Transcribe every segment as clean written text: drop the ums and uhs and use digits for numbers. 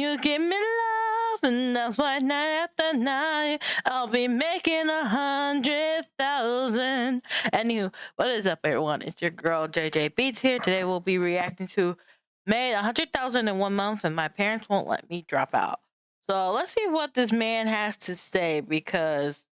you give me love, and that's why night after night I'll be making 100,000. Anywho, what is up, everyone? It's your girl JJ Beats here. Today we'll be reacting to made 100,000 in 1 month, and my parents won't let me drop out. So let's see what this man has to say, because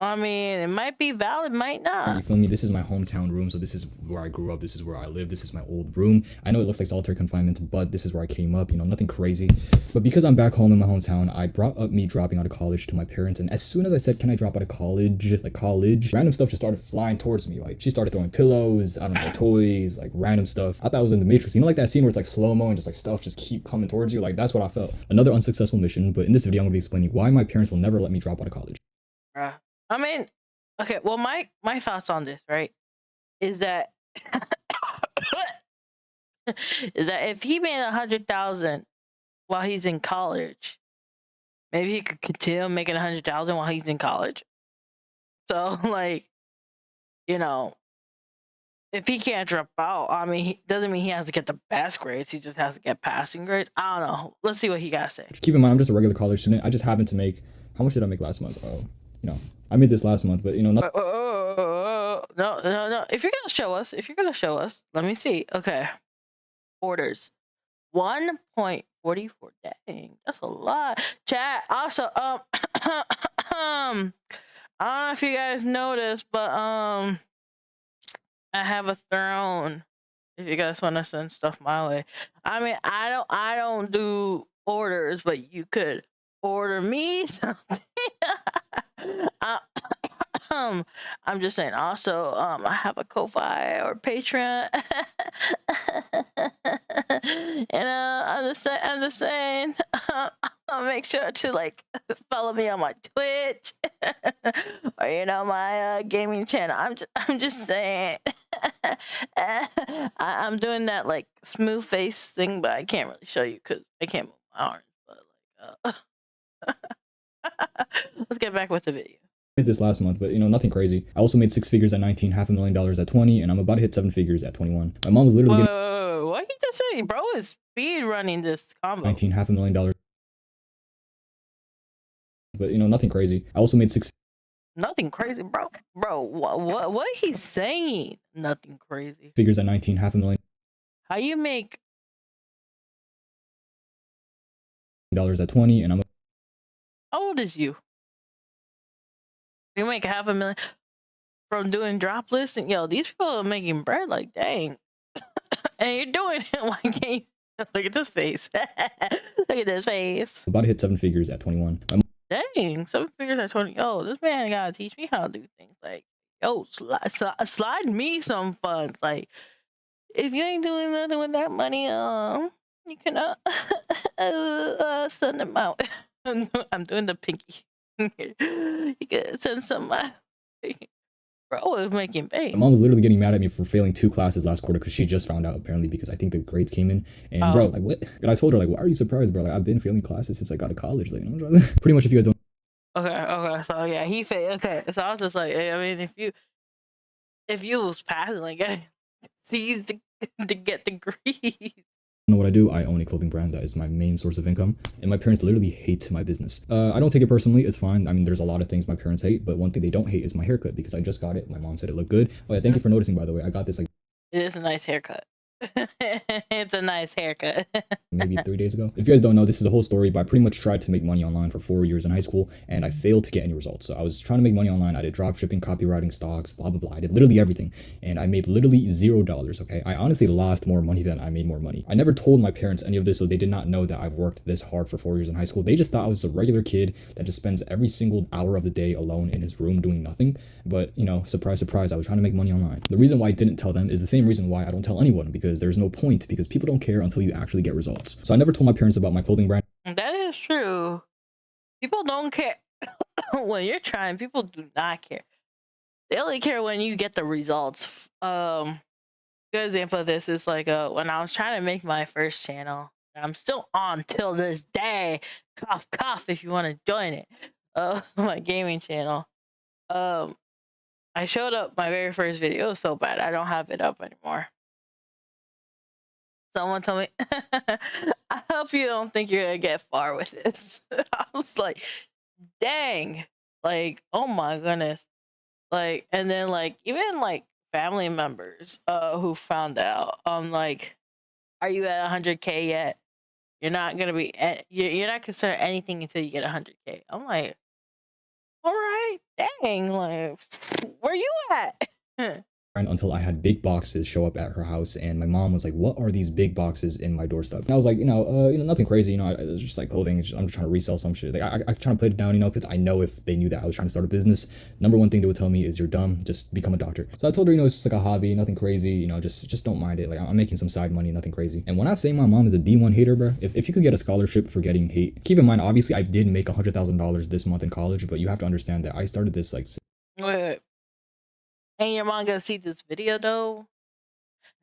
I mean, it might be valid, might not. You feel me? This is my hometown room, so this is where I grew up. This is where I live. This is my old room. I know it looks like solitary confinement, but this is where I came up. You know, nothing crazy. But because I'm back home in my hometown, I brought up me dropping out of college to my parents. And as soon as I said, "Can I drop out of college?" Like college, random stuff just started flying towards me. Like she started throwing pillows, I don't know, toys, like random stuff. I thought I was in the Matrix. You know, like that scene where it's like slow mo and just like stuff just keep coming towards you. Like that's what I felt. Another unsuccessful mission. But in this video, I'm gonna be explaining why my parents will never let me drop out of college. I mean, okay, well, my thoughts on this, right, is that is that if he made 100,000 while he's in college, maybe he could continue making 100,000 while he's in college. So, like, you know, if he can't drop out, I mean, doesn't mean he has to get the best grades. He just has to get passing grades. I don't know. Let's see what he got to say. Keep in mind, I'm just a regular college student. I just happened to make, how much did I make last month? Oh, you know, I made this last month, but you know, No. If you're gonna show us, let me see. Okay, orders 1.44. Dang, that's a lot. Chat. Also, I don't know if you guys noticed, but I have a throne. If you guys want to send stuff my way, I mean, I don't do orders, but you could order me something. I'm just saying. Also, I have a Ko-fi or Patreon, and I'm just saying. I'll make sure to like follow me on my Twitch or my gaming channel. I'm just saying. I'm doing that like smooth face thing, but I can't really show you because I can't move my arms. But let's get back with the video. I made this last month, but you know, nothing crazy. I also made 6 figures at 19, $500,000 at 20, and I'm about to hit 7 figures at 21. My mom was literally getting what he just say, bro? Is speed running this combo? 19, $500,000. But you know, nothing crazy. I also made 6. Nothing crazy, bro. Bro, what he's saying? Nothing crazy. Figures at 19, $500,000. How you make dollars at 20, and I'm. How old is you? You make $500,000 from doing drop listing. Yo, these people are making bread like dang. And you're doing it like, look at this face. Look at this face. About to hit 7 figures at 21. Dang, 7 figures at 20. Yo, this man gotta teach me how to do things. Like, yo, slide me some funds. Like, if you ain't doing nothing with that money, you can send them out. I'm doing the pinky. You can send some. Bro is making bank. My mom was literally getting mad at me for failing 2 classes last quarter because she just found out, apparently, because I think the grades came in. And bro, like, what? And I told her, like, why are you surprised, bro? Like, I've been failing classes since I got to college. Like, you know, pretty much if you guys don't. Okay. So yeah, he failed. Okay, so I was just like, I mean, if you was passing, like, see to get degrees. Know what I do? I own a clothing brand that is my main source of income, and my parents literally hate my business. I don't take it personally. It's fine. I mean, there's a lot of things my parents hate, but one thing they don't hate is my haircut because I just got it. My mom said it looked good. Oh yeah, thank you for noticing, by the way. I got this like. It is a nice haircut. It's a nice haircut. Maybe 3 days ago. If you guys don't know, this is a whole story, but I pretty much tried to make money online for 4 years in high school, and I failed to get any results. So I was trying to make money online. I did drop shipping, copywriting, stocks, blah, blah, blah. I did literally everything, and I made literally $0, okay? I honestly lost more money than I made more money. I never told my parents any of this, so they did not know that I've worked this hard for 4 years in high school. They just thought I was a regular kid that just spends every single hour of the day alone in his room doing nothing. But, you know, surprise, surprise, I was trying to make money online. The reason why I didn't tell them is the same reason why I don't tell anyone, because there's no point, because people don't care until you actually get results. So I never told my parents about my clothing brand. That is true. People don't care when you're trying. People do not care. They only care when you get the results. Good example of this is like when I was trying to make my first channel. I'm still on till this day. Cough, cough. If you want to join it, my gaming channel. I showed up my very first video. It was so bad I don't have it up anymore. Someone told me I hope you don't think you're gonna get far with this. I was like, dang, like, oh my goodness, like, and then like even like family members who found out, like, are you at 100K yet? You're not gonna be you're not considered anything until you get 100K. I'm like, all right, dang, like, where you at? until I had big boxes show up at her house, and my mom was like, "What are these big boxes in my doorstep?" And I was like, nothing crazy. It's just like clothing. I'm just trying to resell some shit. Like I trying to put it down, because I know if they knew that I was trying to start a business, number one thing they would tell me is you're dumb. Just become a doctor. So I told her, it's just like a hobby, nothing crazy. Just don't mind it. Like I'm making some side money, nothing crazy. And when I say my mom is a D1 hater, bro, if you could get a scholarship for getting hate, keep in mind, obviously I did make $100,000 this month in college, but you have to understand that I started this like. Wait. And your mom gonna see this video though?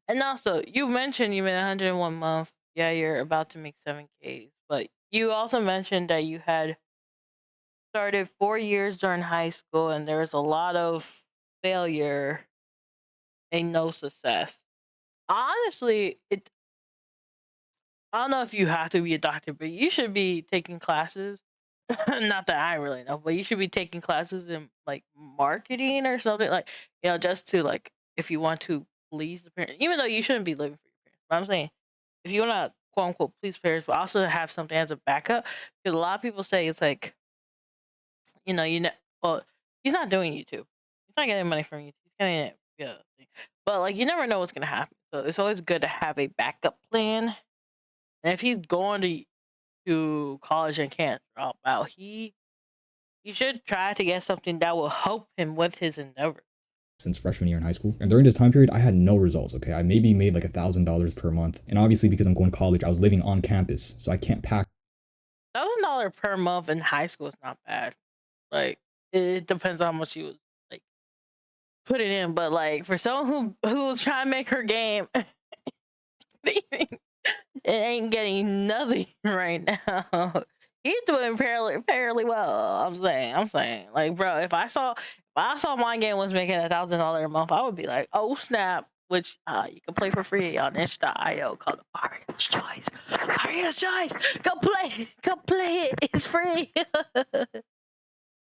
And also, you mentioned you made 101 month. Yeah, you're about to make 7Ks. But you also mentioned that you had started 4 years during high school and there was a lot of failure and no success. Honestly, I don't know if you have to be a doctor, but you should be taking classes. Not that I really know, but you should be taking classes in like marketing or something, like, just to like, if you want to please the parents, even though you shouldn't be living for your parents. But I'm saying, if you want to quote unquote please parents, but also have something as a backup, because a lot of people say it's like, well, he's not doing YouTube. He's not getting money from YouTube. He's getting it, yeah. But like, you never know what's gonna happen, so it's always good to have a backup plan. And if he's going to college and can't drop out, he should try to get something that will help him with his endeavor. Since freshman year in high school. And during this time period, I had no results, okay? I maybe made like $1,000 per month. And obviously, because I'm going to college, I was living on campus, so I can't pack. $1,000 per month in high school is not bad. Like, it depends on how much you like put it in. But like, for someone who's trying to make her game, it ain't getting nothing right now. He's doing fairly well. I'm saying, like, bro, if I saw my game was making $1,000 a month, I would be like, oh snap. Which you can play for free on itch.io called Aria's Choice. Aria's Choice. Go play it. It's free.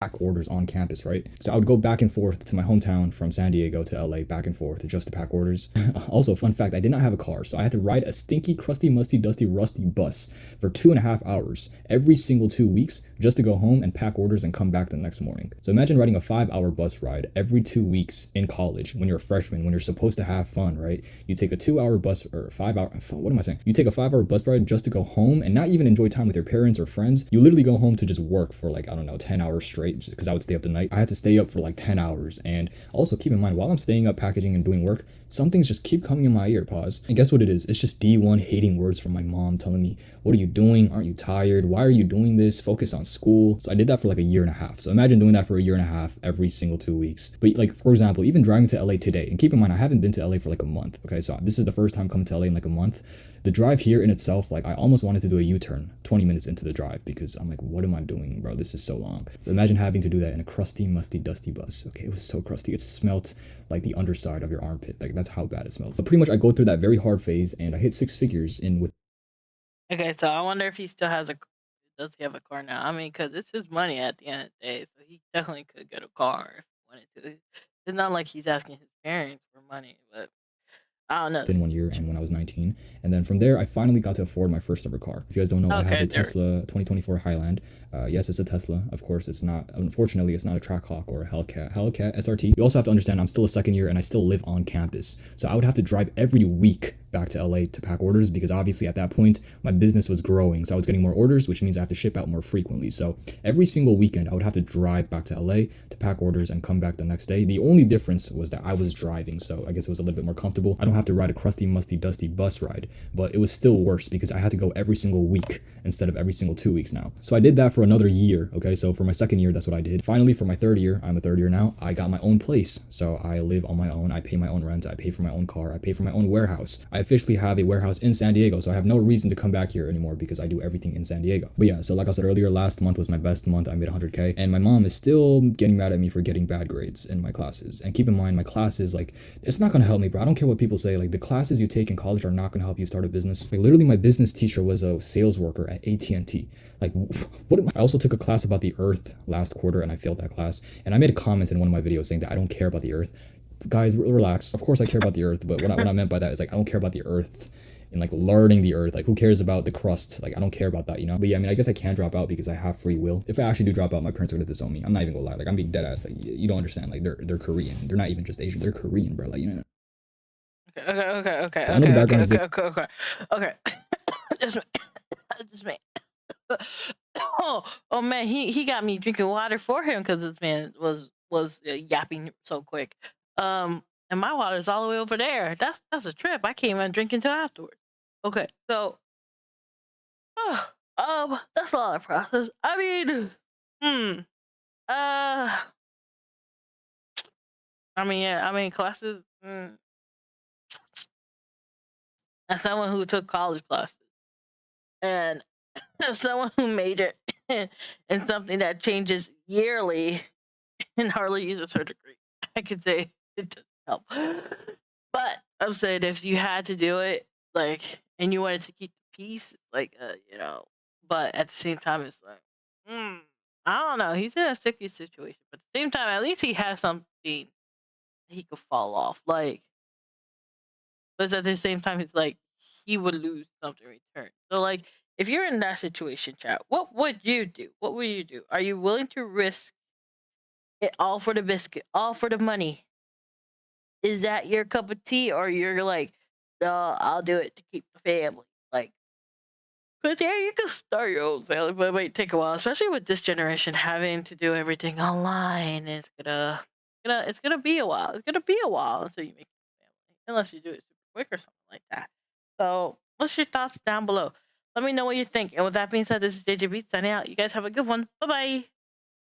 Pack orders on campus, right? So I would go back and forth to my hometown from San Diego to LA, back and forth just to pack orders. Also, fun fact, I did not have a car, so I had to ride a stinky, crusty, musty, dusty, rusty bus for 2.5 hours every single 2 weeks just to go home and pack orders and come back the next morning. So imagine riding a 5-hour bus ride every 2 weeks in college when you're a freshman, when you're supposed to have fun, right? You take a 2-hour bus, or 5-hour, what am I saying? You take a 5-hour bus ride just to go home and not even enjoy time with your parents or friends. You literally go home to just work for like, I don't know, 10 hours straight, because I would stay up the night. I had to stay up for like 10 hours. And also keep in mind, while I'm staying up packaging and doing work, some things just keep coming in my ear. Pause. And guess what it is? It's just D1 hating words from my mom telling me, what are you doing? Aren't you tired? Why are you doing this? Focus on school. So I did that for like a year and a half. So imagine doing that for a year and a half every single 2 weeks. But like, for example, even driving to LA today, and keep in mind, I haven't been to LA for like a month. Okay, so this is the first time coming to LA in like a month. The drive here in itself, like I almost wanted to do a U-turn 20 minutes into the drive, because I'm like, what am I doing, bro? This is so long. So imagine having to do that in a crusty, musty, dusty bus. Okay, it was so crusty. It smelt like the underside of your armpit. Like that's how bad it smelled. But pretty much I go through that very hard phase, and I hit 6 figures in with. Okay, so I wonder if he still has does he have a car now? I mean, because it's his money at the end of the day, so he definitely could get a car if he wanted to. It's not like he's asking his parents for money, but I don't know. In 1 year, and when I was 19. And then from there, I finally got to afford my first ever car. If you guys don't know, I have a Tesla 2024 Highland. Yes, it's a Tesla. Of course, it's not, unfortunately, it's not a Trackhawk or a Hellcat SRT. You also have to understand, I'm still a second year and I still live on campus. So I would have to drive every week back to LA to pack orders, because obviously at that point, my business was growing. So I was getting more orders, which means I have to ship out more frequently. So every single weekend, I would have to drive back to LA to pack orders and come back the next day. The only difference was that I was driving, so I guess it was a little bit more comfortable. I don't have to ride a crusty, musty, dusty bus ride, but it was still worse because I had to go every single week instead of every single 2 weeks now. So I did that for another year, okay? So for my second year, that's what I did. Finally, for my third year, I'm a third year now, I got my own place. So I live on my own, I pay my own rent, I pay for my own car, I pay for my own warehouse. I officially have a warehouse in San Diego, so I have no reason to come back here anymore because I do everything in San Diego. But yeah, so like I said earlier, last month was my best month. I made 100K, and my mom is still getting mad at me for getting bad grades in my classes. And keep in mind, my classes, like, it's not gonna help me, bro. I don't care what people say. Like, the classes you take in college are not gonna help you start a business. Like, literally, my business teacher was a sales worker at AT&T. Like, what am I also took a class about the earth last quarter, and I failed that class. And I made a comment in one of my videos saying that I don't care about the earth. Guys, relax. Of course I care about the earth, but what I meant by that is, like, I don't care about the earth and, like, learning the earth. Like, who cares about the crust? Like, I don't care about that, you know? But yeah, I mean, I guess I can drop out because I have free will. If I actually do drop out, my parents are gonna disown me. I'm not even gonna lie. Like, I'm being dead ass. Like, you don't understand. Like, they're Korean. They're not even just Asian. They're Korean, bro. Like, you know. I know the background is Okay. Just me. Just me. Oh man, he got me drinking water for him because this man was yapping so quick. And my water's all the way over there. That's a trip. I can't even drink until afterwards. Okay, so that's a lot of process. I mean, hmm, uh, yeah, I mean classes. As someone who took college classes and as someone who majored in something that changes yearly and hardly uses her degree, I could say it doesn't help. But I'm saying if you had to do it, like, and you wanted to keep the peace, like, but at the same time, it's like, I don't know. He's in a sticky situation, but at the same time, at least he has something he could fall off. Like, but at the same time, it's like he would lose something in return. So, like, if you're in that situation, chat, what would you do? What would you do? Are you willing to risk it all for the biscuit, all for the money? Is that your cup of tea, or you're like, no, I'll do it to keep the family? Like, because yeah, you can start your own family, but it might take a while, especially with this generation having to do everything online. It's gonna be a while. It's gonna be a while until you make a family, unless you do it super quick or something like that. So, what's your thoughts down below? Let me know what you think. And with that being said, this is JJB signing out. You guys have a good one. Bye bye.